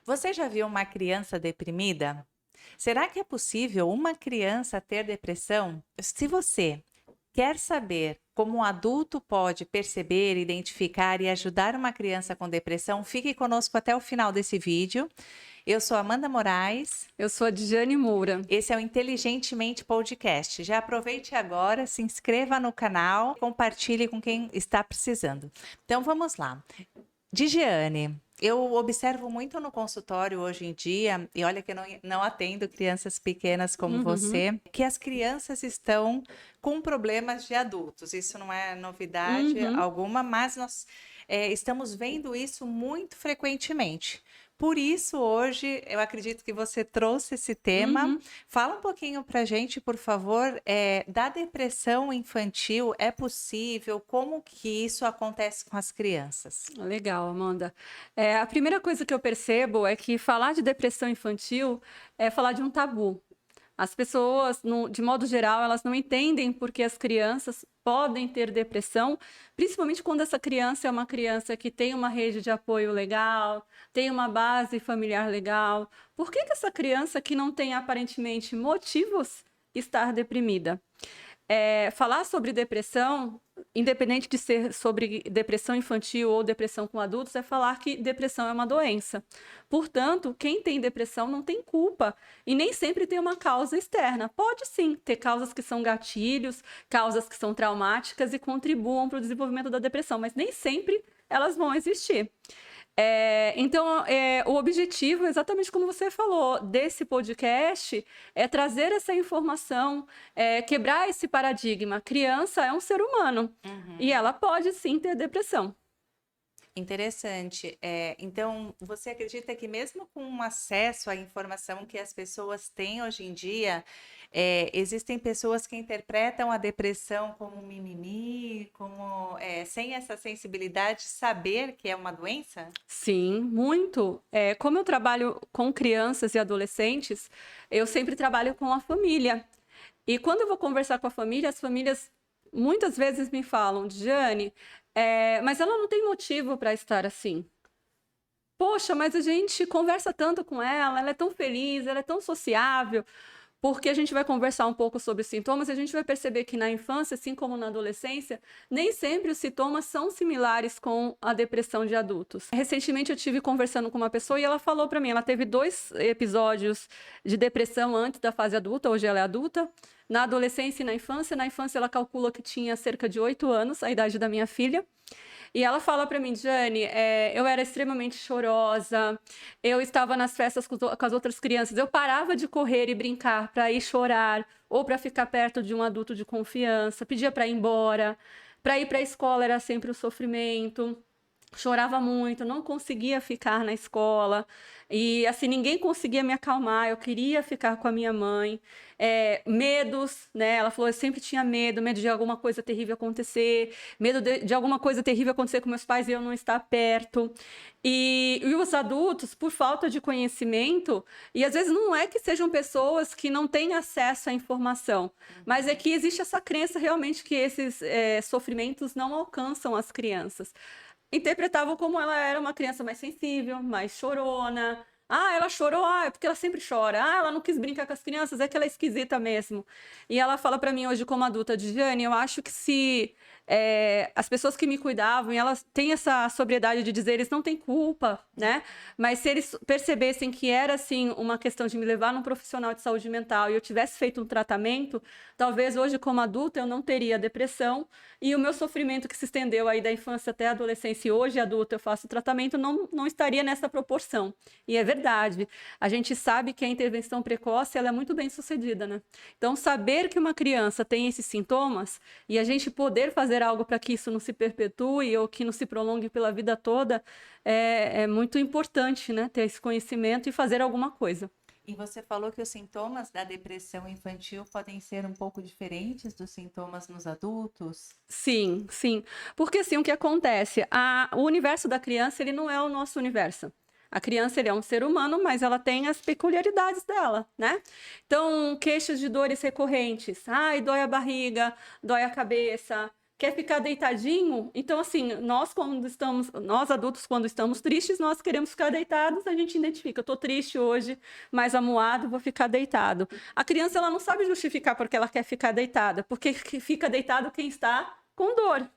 Você já viu uma criança deprimida? Será que é possível uma criança ter depressão? Se você quer saber como um adulto pode perceber, identificar e ajudar uma criança com depressão, fique conosco até o final desse vídeo. Eu sou Amanda Moraes. Eu sou a Djane Moura. Esse é o Inteligentemente Podcast. Já aproveite agora, se inscreva no canal, compartilhe com quem está precisando. Então vamos lá. Digiane, eu observo muito no consultório hoje em dia, e olha que eu não atendo crianças pequenas como você, que as crianças estão com problemas de adultos. Isso não é novidade alguma, mas nós estamos vendo isso muito frequentemente. Por isso, hoje, eu acredito que você trouxe esse tema. Fala um pouquinho pra gente, por favor, da depressão infantil. É possível? Como que isso acontece com as crianças? Legal, Amanda. A primeira coisa que eu percebo é que falar de depressão infantil é falar de um tabu. As pessoas, de modo geral, elas não entendem porque as crianças podem ter depressão, principalmente quando essa criança é uma criança que tem uma rede de apoio legal, tem uma base familiar legal. Por que essa criança que não tem aparentemente motivos estar deprimida? Falar sobre depressão, independente de ser sobre depressão infantil ou depressão com adultos, é falar que depressão é uma doença. Portanto, quem tem depressão não tem culpa e nem sempre tem uma causa externa. Pode sim ter causas que são gatilhos, causas que são traumáticas e contribuam para o desenvolvimento da depressão, mas nem sempre elas vão existir. Então, o objetivo, exatamente como você falou, desse podcast é trazer essa informação, quebrar esse paradigma. Criança é um ser humano e ela pode sim ter depressão. Interessante. Então, você acredita que mesmo com um acesso à informação que as pessoas têm hoje em dia, existem pessoas que interpretam a depressão como mimimi, sem essa sensibilidade, saber que é uma doença? Sim, muito. Como eu trabalho com crianças e adolescentes, eu sempre trabalho com a família. E quando eu vou conversar com a família, as famílias muitas vezes me falam, Jane, mas ela não tem motivo para estar assim. Poxa, mas a gente conversa tanto com ela é tão feliz, ela é tão sociável. Porque a gente vai conversar um pouco sobre os sintomas e a gente vai perceber que na infância, assim como na adolescência, nem sempre os sintomas são similares com a depressão de adultos. Recentemente eu tive conversando com uma pessoa e ela falou para mim, ela teve 2 episódios de depressão antes da fase adulta, hoje ela é adulta, na adolescência e na infância. Na infância ela calcula que tinha cerca de 8 anos, a idade da minha filha. E ela fala para mim, Jane, eu era extremamente chorosa, eu estava nas festas com as outras crianças, eu parava de correr e brincar para ir chorar ou para ficar perto de um adulto de confiança, pedia para ir embora, para ir para a escola era sempre um sofrimento. Chorava muito, não conseguia ficar na escola e assim ninguém conseguia me acalmar. Eu queria ficar com a minha mãe. Medos, né? Ela falou, eu sempre tinha medo de alguma coisa terrível acontecer, medo de alguma coisa terrível acontecer com meus pais e eu não estar perto. E os adultos, por falta de conhecimento, e às vezes não é que sejam pessoas que não têm acesso à informação, mas é que existe essa crença realmente que esses sofrimentos não alcançam as crianças. Interpretavam como ela era uma criança mais sensível, mais chorona. Ah, ela chorou, é porque ela sempre chora. Ah, ela não quis brincar com as crianças, é que ela é esquisita mesmo. E ela fala pra mim hoje como adulta, Diane, eu acho que se as pessoas que me cuidavam, e elas têm essa sobriedade de dizer, eles não têm culpa, né? Mas se eles percebessem que era, assim, uma questão de me levar num profissional de saúde mental e eu tivesse feito um tratamento, talvez hoje como adulta eu não teria depressão e o meu sofrimento que se estendeu aí da infância até a adolescência e hoje adulta eu faço tratamento não estaria nessa proporção. E é verdade. A gente sabe que a intervenção precoce ela é muito bem sucedida, né? Então, saber que uma criança tem esses sintomas e a gente poder fazer algo para que isso não se perpetue ou que não se prolongue pela vida toda é muito importante, né? Ter esse conhecimento e fazer alguma coisa. E você falou que os sintomas da depressão infantil podem ser um pouco diferentes dos sintomas nos adultos? Sim, sim. Porque assim, o que acontece? O universo da criança, ele não é o nosso universo. A criança, ele é um ser humano, mas ela tem as peculiaridades dela, né? Então, queixas de dores recorrentes. Ai, dói a barriga, dói a cabeça, quer ficar deitadinho. Então, assim, nós adultos, quando estamos tristes, nós queremos ficar deitados, a gente identifica, eu tô triste hoje, mais amuado, vou ficar deitado. A criança, ela não sabe justificar porque ela quer ficar deitada, porque fica deitado quem está com dor.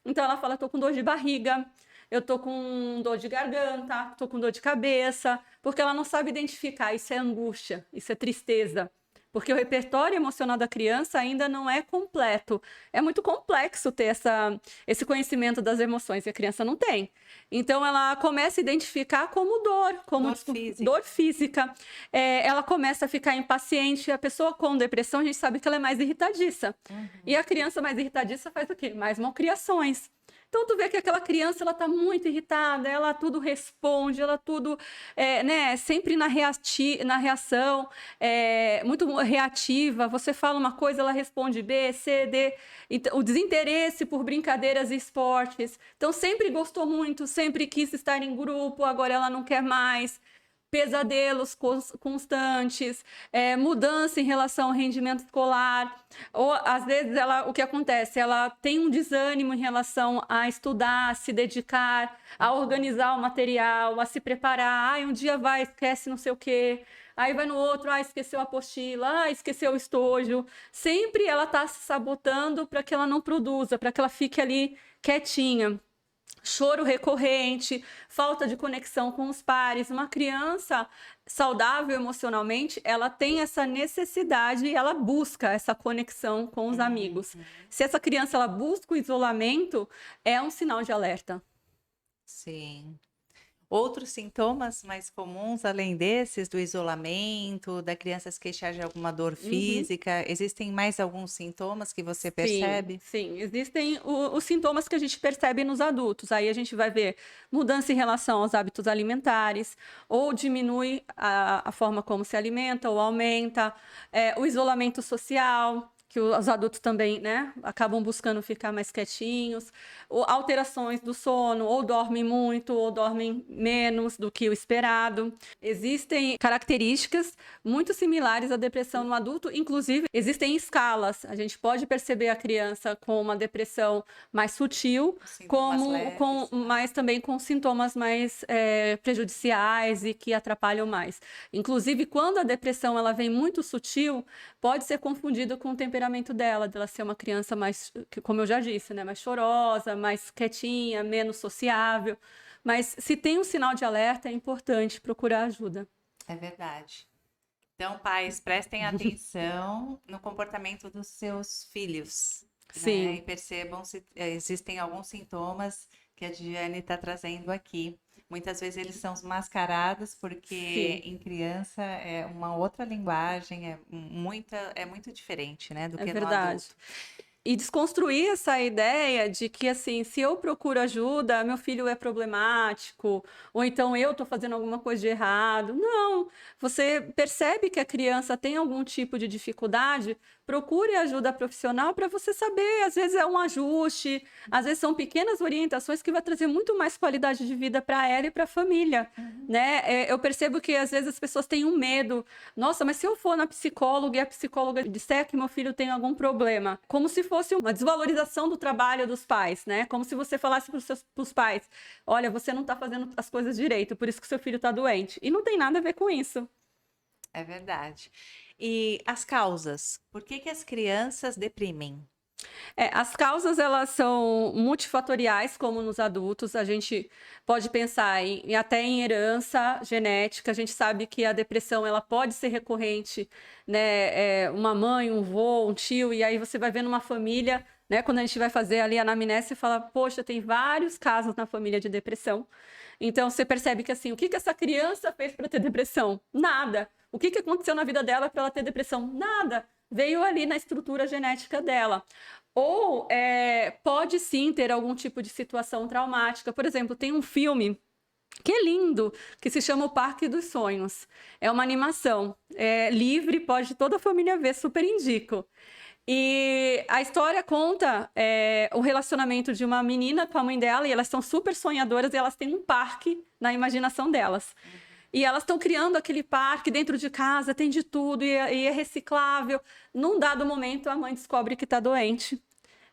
Então, ela fala, tô com dor de barriga, eu tô com dor de garganta, tô com dor de cabeça, porque ela não sabe identificar, isso é angústia, isso é tristeza. Porque o repertório emocional da criança ainda não é completo. É muito complexo ter esse conhecimento das emoções, e a criança não tem. Então, ela começa a identificar como dor, como dor física. Ela começa a ficar impaciente. A pessoa com depressão, a gente sabe que ela é mais irritadiça. E a criança mais irritadiça faz o quê? Mais malcriações. Então, tu vê que aquela criança, ela tá muito irritada, ela tudo responde, ela tudo, né, sempre na reação, muito reativa. Você fala uma coisa, ela responde B, C, D. Então, o desinteresse por brincadeiras e esportes. Então, sempre gostou muito, sempre quis estar em grupo, agora ela não quer mais. Pesadelos constantes, mudança em relação ao rendimento escolar, ou às vezes o que acontece? Ela tem um desânimo em relação a estudar, a se dedicar, a organizar o material, a se preparar. Um dia vai, esquece não sei o quê, aí vai no outro, esqueceu a apostila, esqueceu o estojo. Sempre ela está se sabotando para que ela não produza, para que ela fique ali quietinha. Choro recorrente, falta de conexão com os pares. Uma criança saudável emocionalmente, ela tem essa necessidade e ela busca essa conexão com os amigos. Se essa criança ela busca o isolamento, é um sinal de alerta. Sim. Outros sintomas mais comuns, além desses, do isolamento, da criança se queixar de alguma dor física, existem mais alguns sintomas que você percebe? Sim, existem os sintomas que a gente percebe nos adultos. Aí a gente vai ver mudança em relação aos hábitos alimentares, ou diminui a forma como se alimenta, ou aumenta, o isolamento social, que os adultos também, né, acabam buscando ficar mais quietinhos, ou alterações do sono, ou dormem muito, ou dormem menos do que o esperado. Existem características muito similares à depressão no adulto, inclusive existem escalas. A gente pode perceber a criança com uma depressão mais sutil, mas também com sintomas mais prejudiciais e que atrapalham mais. Inclusive, quando a depressão ela vem muito sutil, pode ser confundido com o temperamento dela ser uma criança mais, como eu já disse, né, mais chorosa, mais quietinha, menos sociável. Mas se tem um sinal de alerta, é importante procurar ajuda. É verdade. Então, pais, prestem atenção no comportamento dos seus filhos. Sim. Né? E percebam se existem alguns sintomas que a Diane está trazendo aqui. Muitas vezes eles são mascarados porque em criança é uma outra linguagem, é muito diferente, né, do que no adulto. E desconstruir essa ideia de que, assim, se eu procuro ajuda, meu filho é problemático, ou então eu estou fazendo alguma coisa de errado. Não, você percebe que a criança tem algum tipo de dificuldade, procure ajuda profissional para você saber, às vezes é um ajuste, às vezes são pequenas orientações que vai trazer muito mais qualidade de vida para ela e para a família, né? Eu percebo que às vezes as pessoas têm um medo. Nossa, mas se eu for na psicóloga e a psicóloga disser que meu filho tem algum problema, como se fosse uma desvalorização do trabalho dos pais, né? Como se você falasse para os pais, olha, você não está fazendo as coisas direito, por isso que seu filho está doente. E não tem nada a ver com isso. É verdade. E as causas? Por que as crianças deprimem? As causas, elas são multifatoriais, como nos adultos. A gente pode pensar até em herança genética. A gente sabe que a depressão ela pode ser recorrente, né? Uma mãe, um vô, um tio, e aí você vai ver numa família, né? Quando a gente vai fazer ali a anamnese, você fala, poxa, tem vários casos na família de depressão. Então, você percebe que, assim, o que essa criança fez para ter depressão? Nada. O que aconteceu na vida dela para ela ter depressão? Nada. Veio ali na estrutura genética dela. Ou pode sim ter algum tipo de situação traumática. Por exemplo, tem um filme que é lindo, que se chama O Parque dos Sonhos. É uma animação livre, pode toda a família ver, super indico. E a história conta o relacionamento de uma menina com a mãe dela, e elas são super sonhadoras, e elas têm um parque na imaginação delas. E elas estão criando aquele parque dentro de casa, tem de tudo, e é reciclável. Num dado momento, a mãe descobre que está doente.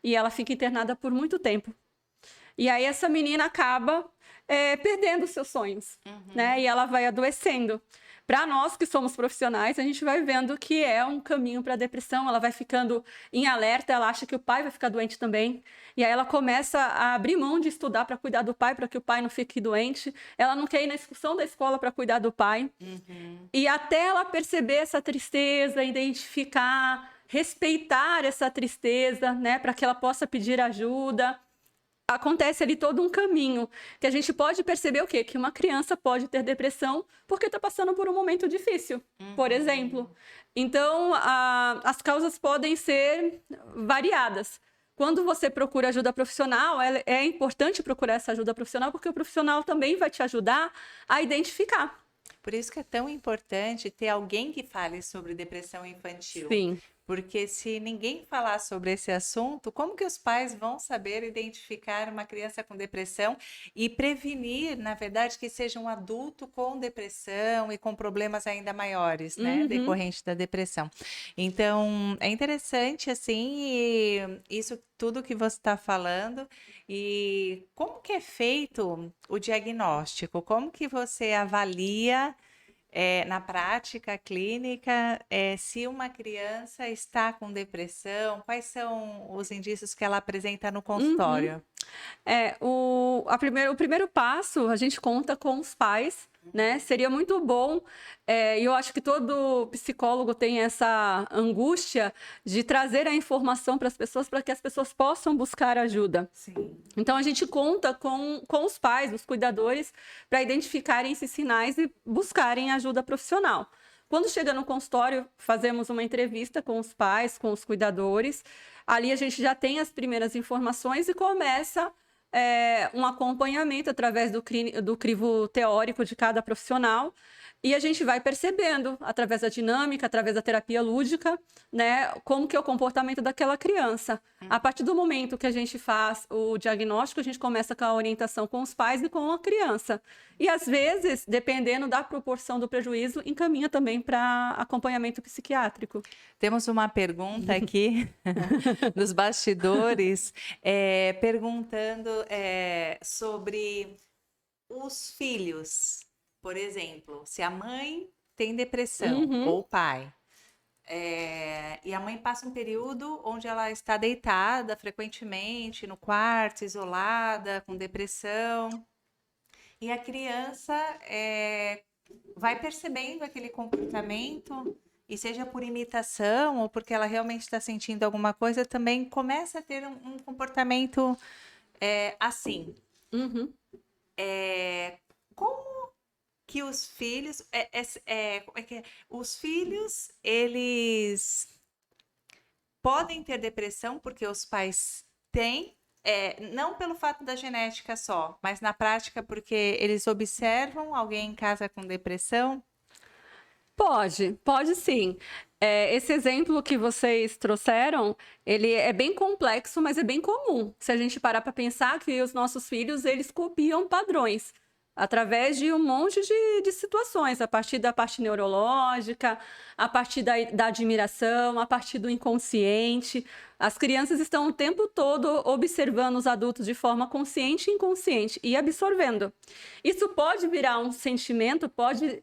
e ela fica internada por muito tempo. E aí essa menina acaba perdendo seus sonhos, né? E ela vai adoecendo. Para nós que somos profissionais, a gente vai vendo que é um caminho para a depressão. Ela vai ficando em alerta, ela acha que o pai vai ficar doente também. E aí ela começa a abrir mão de estudar para cuidar do pai, para que o pai não fique doente. Ela não quer ir na excursão da escola para cuidar do pai. E até ela perceber essa tristeza, identificar, respeitar essa tristeza, né? Para que ela possa pedir ajuda. Acontece ali todo um caminho, que a gente pode perceber o quê? Que uma criança pode ter depressão porque está passando por um momento difícil, por exemplo. Então, as causas podem ser variadas. Quando você procura ajuda profissional, é importante procurar essa ajuda profissional, porque o profissional também vai te ajudar a identificar. Por isso que é tão importante ter alguém que fale sobre depressão infantil. Sim. Porque se ninguém falar sobre esse assunto, como que os pais vão saber identificar uma criança com depressão e prevenir, na verdade, que seja um adulto com depressão e com problemas ainda maiores, né, decorrente da depressão. Então, é interessante, assim, isso tudo que você está falando. E como que é feito o diagnóstico? Como que você avalia na prática clínica, se uma criança está com depressão, quais são os indícios que ela apresenta no consultório? O primeiro passo, a gente conta com os pais, né? Seria muito bom, e eu acho que todo psicólogo tem essa angústia de trazer a informação para as pessoas, para que as pessoas possam buscar ajuda. Sim. Então, a gente conta com os pais, os cuidadores, para identificarem esses sinais e buscarem ajuda profissional. Quando chega no consultório, fazemos uma entrevista com os pais, com os cuidadores. Ali a gente já tem as primeiras informações e começa um acompanhamento através do crivo teórico de cada profissional. E a gente vai percebendo, através da dinâmica, através da terapia lúdica, né, como que é o comportamento daquela criança. A partir do momento que a gente faz o diagnóstico, a gente começa com a orientação com os pais e com a criança. E, às vezes, dependendo da proporção do prejuízo, encaminha também para acompanhamento psiquiátrico. Temos uma pergunta aqui nos bastidores, perguntando sobre os filhos. Por exemplo, se a mãe tem depressão ou o pai, e a mãe passa um período onde ela está deitada frequentemente no quarto, isolada, com depressão, e a criança vai percebendo aquele comportamento, e seja por imitação ou porque ela realmente está sentindo alguma coisa, também começa a ter um comportamento assim. Como que os filhos, os filhos, eles podem ter depressão porque os pais têm, não pelo fato da genética só, mas na prática porque eles observam alguém em casa com depressão? Pode sim. Esse exemplo que vocês trouxeram, ele é bem complexo, mas é bem comum. Se a gente parar para pensar que os nossos filhos, eles copiam padrões através de um monte de situações, a partir da parte neurológica, a partir da admiração, a partir do inconsciente. As crianças estão o tempo todo observando os adultos de forma consciente e inconsciente e absorvendo. Isso pode virar um sentimento, pode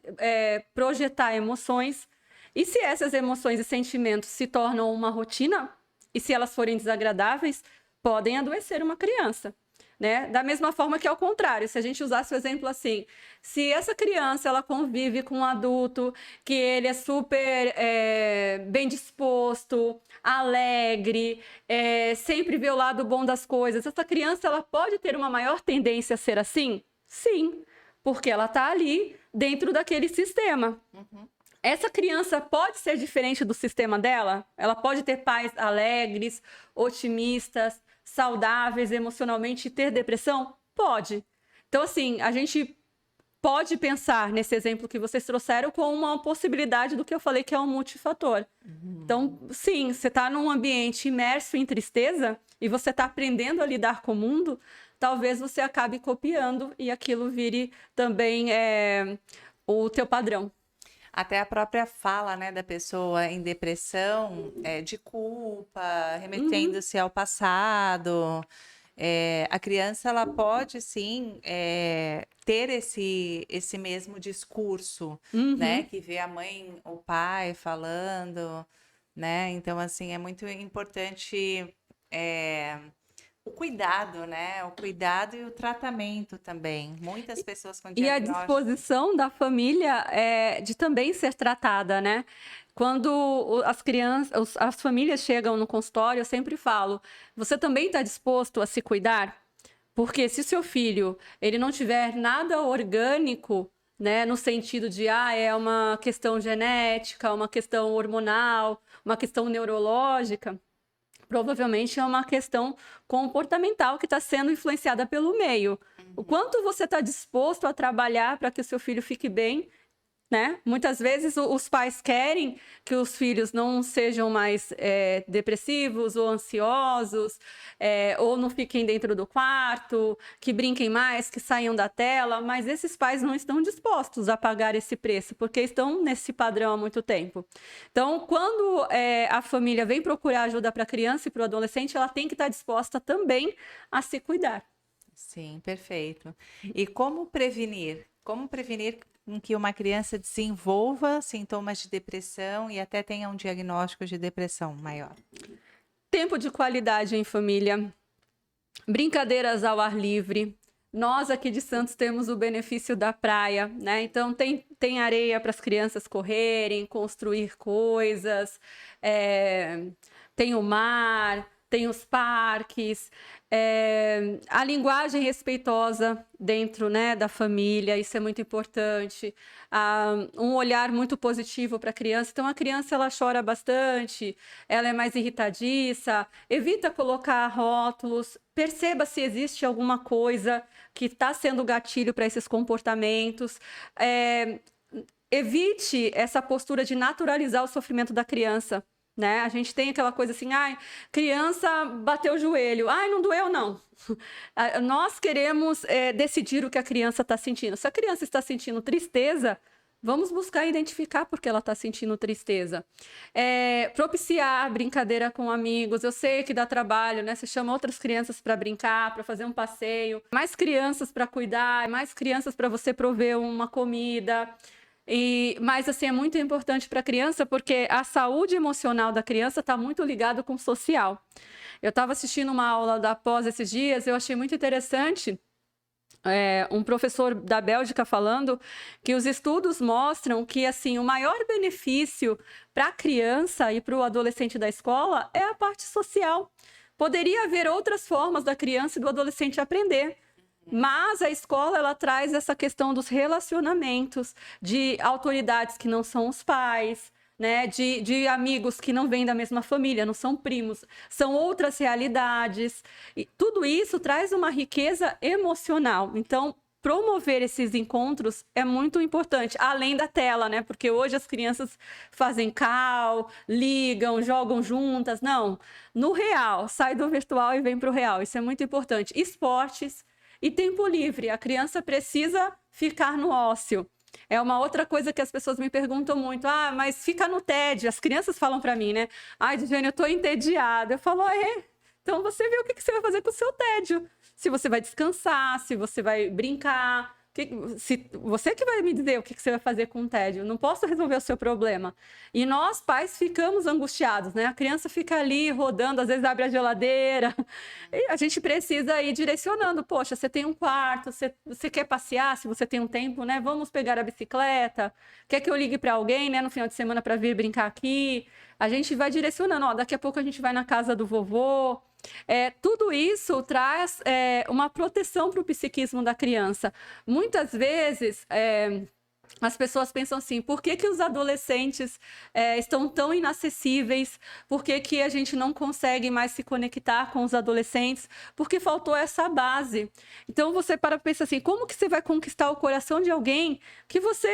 projetar emoções. E se essas emoções e sentimentos se tornam uma rotina, e se elas forem desagradáveis, podem adoecer uma criança. Né? Da mesma forma que ao contrário, se a gente usasse o exemplo assim, se essa criança ela convive com um adulto que ele é super bem disposto, alegre, sempre vê o lado bom das coisas, essa criança ela pode ter uma maior tendência a ser assim? Sim, porque ela está ali dentro daquele sistema. Essa criança pode ser diferente do sistema dela? Ela pode ter pais alegres, otimistas, saudáveis emocionalmente e ter depressão? Pode. Então, assim, a gente pode pensar nesse exemplo que vocês trouxeram com uma possibilidade do que eu falei que é um multifator. Então, sim, você está num ambiente imerso em tristeza e você está aprendendo a lidar com o mundo, talvez você acabe copiando e aquilo vire também o teu padrão. Até a própria fala, né, da pessoa em depressão, de culpa, remetendo-se ao passado. A criança, ela pode, sim, ter esse mesmo discurso, né, que vê a mãe, o pai falando, né? Então, assim, é muito importante o cuidado, né? O cuidado e o tratamento também. Muitas pessoas com E a diagnóstico. disposição da família de também ser tratada, né? Quando as crianças, as famílias chegam no consultório, eu sempre falo, você também está disposto a se cuidar? Porque se seu filho ele não tiver nada orgânico, né, no sentido de é uma questão genética, uma questão hormonal, uma questão neurológica, provavelmente é uma questão comportamental que está sendo influenciada pelo meio. O quanto você está disposto a trabalhar para que o seu filho fique bem, né? Muitas vezes os pais querem que os filhos não sejam mais depressivos ou ansiosos, ou não fiquem dentro do quarto, que brinquem mais, que saiam da tela, mas esses pais não estão dispostos a pagar esse preço, porque estão nesse padrão há muito tempo. Então, quando a família vem procurar ajuda para a criança e para o adolescente, ela tem que estar disposta também a se cuidar. Sim, perfeito. E como prevenir? Como prevenir que uma criança desenvolva sintomas de depressão e até tenha um diagnóstico de depressão maior? Tempo de qualidade em família, brincadeiras ao ar livre. Nós aqui de Santos temos o benefício da praia, né? Então tem areia para as crianças correrem, construir coisas, tem o mar, tem os parques, a linguagem respeitosa dentro, né, da família, isso é muito importante. Um olhar muito positivo para a criança. Então, a criança ela chora bastante, ela é mais irritadiça, evita colocar rótulos, perceba se existe alguma coisa que está sendo gatilho para esses comportamentos. Evite essa postura de naturalizar o sofrimento da criança. Né? A gente tem aquela coisa assim, criança bateu o joelho, não doeu não. Nós queremos decidir o que a criança está sentindo. Se a criança está sentindo tristeza, vamos buscar identificar por que ela está sentindo tristeza. Propiciar brincadeira com amigos. Eu sei que dá trabalho, né? Você chama outras crianças para brincar, para fazer um passeio. Mais crianças para cuidar, mais crianças para você prover uma comida. Mas, assim, é muito importante para a criança porque a saúde emocional da criança está muito ligada com o social. Eu estava assistindo uma aula da pós esses dias, eu achei muito interessante um professor da Bélgica falando que os estudos mostram que, assim, o maior benefício para a criança e para o adolescente da escola é a parte social. Poderia haver outras formas da criança e do adolescente aprender. Mas a escola ela traz essa questão dos relacionamentos, de autoridades que não são os pais, né? De amigos que não vêm da mesma família, não são primos, são outras realidades. E tudo isso traz uma riqueza emocional. Então, promover esses encontros é muito importante, além da tela, né? Porque hoje as crianças fazem call, ligam, jogam juntas. Não, no real, sai do virtual e vem para o real. Isso é muito importante. Esportes. E tempo livre, a criança precisa ficar no ócio. É uma outra coisa que as pessoas me perguntam muito. Mas fica no tédio. As crianças falam para mim, né? Didiane, eu tô entediada. Eu falo, então você vê o que você vai fazer com o seu tédio. Se você vai descansar, se você vai brincar. Se você que vai me dizer o que você vai fazer com o tédio. Não posso resolver o seu problema. E nós, pais, ficamos angustiados, né? A criança fica ali rodando, às vezes abre a geladeira. E a gente precisa ir direcionando. Poxa, você tem um quarto, você quer passear, se você tem um tempo, né? Vamos pegar a bicicleta. Quer que eu ligue para alguém, né, no final de semana para vir brincar aqui? A gente vai direcionando. Daqui a pouco a gente vai na casa do vovô. Tudo isso traz uma proteção para o psiquismo da criança. Muitas vezes as pessoas pensam assim, por que os adolescentes estão tão inacessíveis? Por que a gente não consegue mais se conectar com os adolescentes? Porque faltou essa base. Então você pensa assim, como que você vai conquistar o coração de alguém que você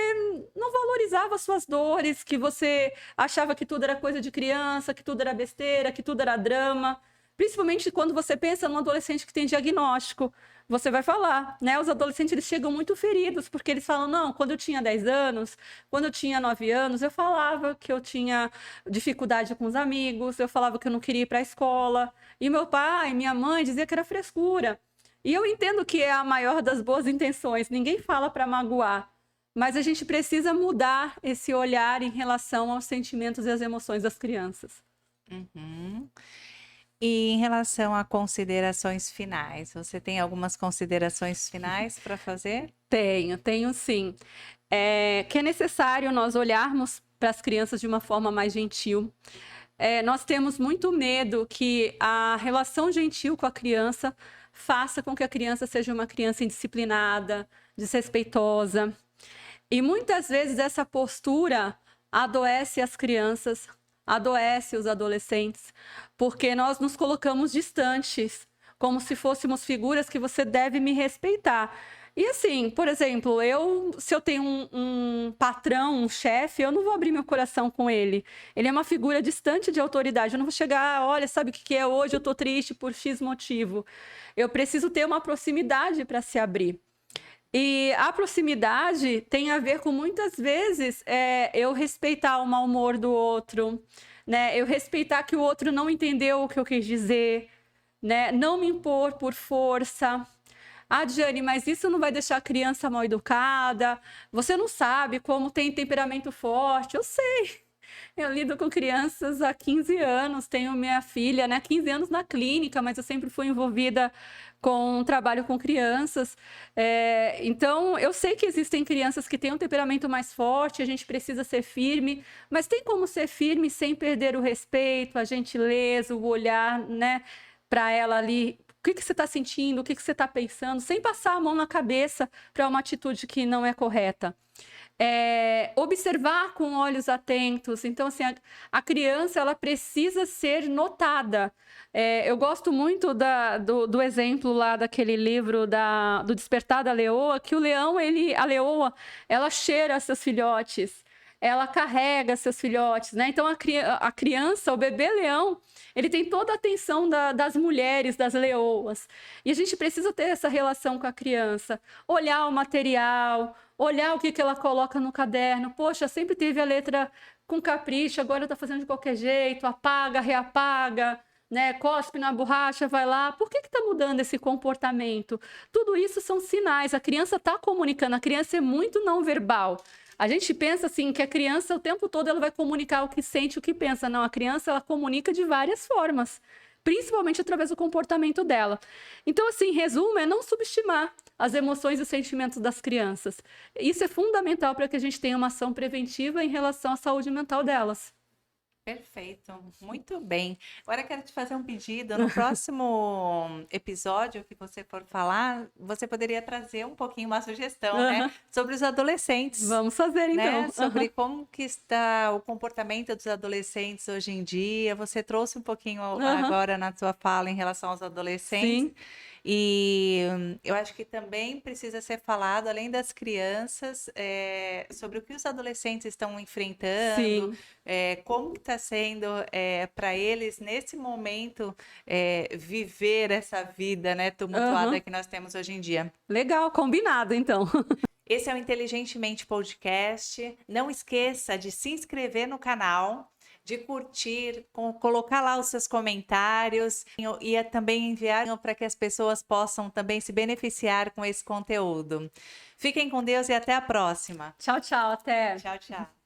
não valorizava suas dores, que você achava que tudo era coisa de criança, que tudo era besteira, que tudo era drama? Principalmente quando você pensa num adolescente que tem diagnóstico, você vai falar, né? Os adolescentes, eles chegam muito feridos, porque eles falam, não, quando eu tinha 10 anos, quando eu tinha 9 anos, eu falava que eu tinha dificuldade com os amigos, eu falava que eu não queria ir para a escola, e meu pai, minha mãe dizia que era frescura. E eu entendo que é a maior das boas intenções, ninguém fala para magoar, mas a gente precisa mudar esse olhar em relação aos sentimentos e às emoções das crianças. Uhum. E em relação a considerações finais, você tem algumas considerações finais para fazer? Tenho sim. Que é necessário nós olharmos para as crianças de uma forma mais gentil. Nós temos muito medo que a relação gentil com a criança faça com que a criança seja uma criança indisciplinada, desrespeitosa. E muitas vezes essa postura adoece as crianças, adoece os adolescentes, porque nós nos colocamos distantes, como se fôssemos figuras que você deve me respeitar. E assim, por exemplo, se eu tenho um patrão, um chefe, eu não vou abrir meu coração com ele. Ele é uma figura distante de autoridade. Eu não vou chegar, olha, sabe o que é hoje? Eu estou triste por X motivo. Eu preciso ter uma proximidade para se abrir. E a proximidade tem a ver com, muitas vezes, eu respeitar o mau humor do outro, né? Eu respeitar que o outro não entendeu o que eu quis dizer, né? Não me impor por força. Ah, Diane, mas isso não vai deixar a criança mal educada? Você não sabe como tem temperamento forte? Eu sei. Eu lido com crianças há 15 anos, tenho minha filha, né, 15 anos na clínica, mas eu sempre fui envolvida com trabalho com crianças. Então, eu sei que existem crianças que têm um temperamento mais forte, a gente precisa ser firme, mas tem como ser firme sem perder o respeito, a gentileza, o olhar, né, para ela ali. O que você está sentindo, o que você está pensando, sem passar a mão na cabeça para uma atitude que não é correta. Observar com olhos atentos. Então, assim, a criança, ela precisa ser notada. Eu gosto muito do exemplo lá daquele livro do Despertar da Leoa, que a leoa, ela cheira seus filhotes, ela carrega seus filhotes, né? Então, a criança, o bebê leão, ele tem toda a atenção das mulheres, das leoas. E a gente precisa ter essa relação com a criança. Olhar o material, olhar o que ela coloca no caderno. Poxa, sempre teve a letra com capricho, agora está fazendo de qualquer jeito, apaga, reapaga, né? Cospe na borracha, vai lá. Por que está mudando esse comportamento? Tudo isso são sinais. A criança está comunicando, a criança é muito não verbal. A gente pensa assim que a criança o tempo todo ela vai comunicar o que sente, o que pensa. Não, a criança ela comunica de várias formas, principalmente através do comportamento dela. Então, assim, em resumo, é não subestimar as emoções e os sentimentos das crianças. Isso é fundamental para que a gente tenha uma ação preventiva em relação à saúde mental delas. Perfeito, muito bem. Agora eu quero te fazer um pedido. No próximo episódio que você for falar, você poderia trazer um pouquinho uma sugestão, né, sobre os adolescentes. Vamos fazer, então. Né? Sobre como que está o comportamento dos adolescentes hoje em dia. Você trouxe um pouquinho agora na sua fala em relação aos adolescentes. Sim. E eu acho que também precisa ser falado, além das crianças, sobre o que os adolescentes estão enfrentando, como que está sendo para eles, nesse momento, viver essa vida, né, tumultuada que nós temos hoje em dia. Legal, combinado, então. Esse é o Inteligentemente Podcast. Não esqueça de se inscrever no canal, de curtir, colocar lá os seus comentários e também enviar para que as pessoas possam também se beneficiar com esse conteúdo. Fiquem com Deus e até a próxima. Tchau, tchau, até. Tchau, tchau.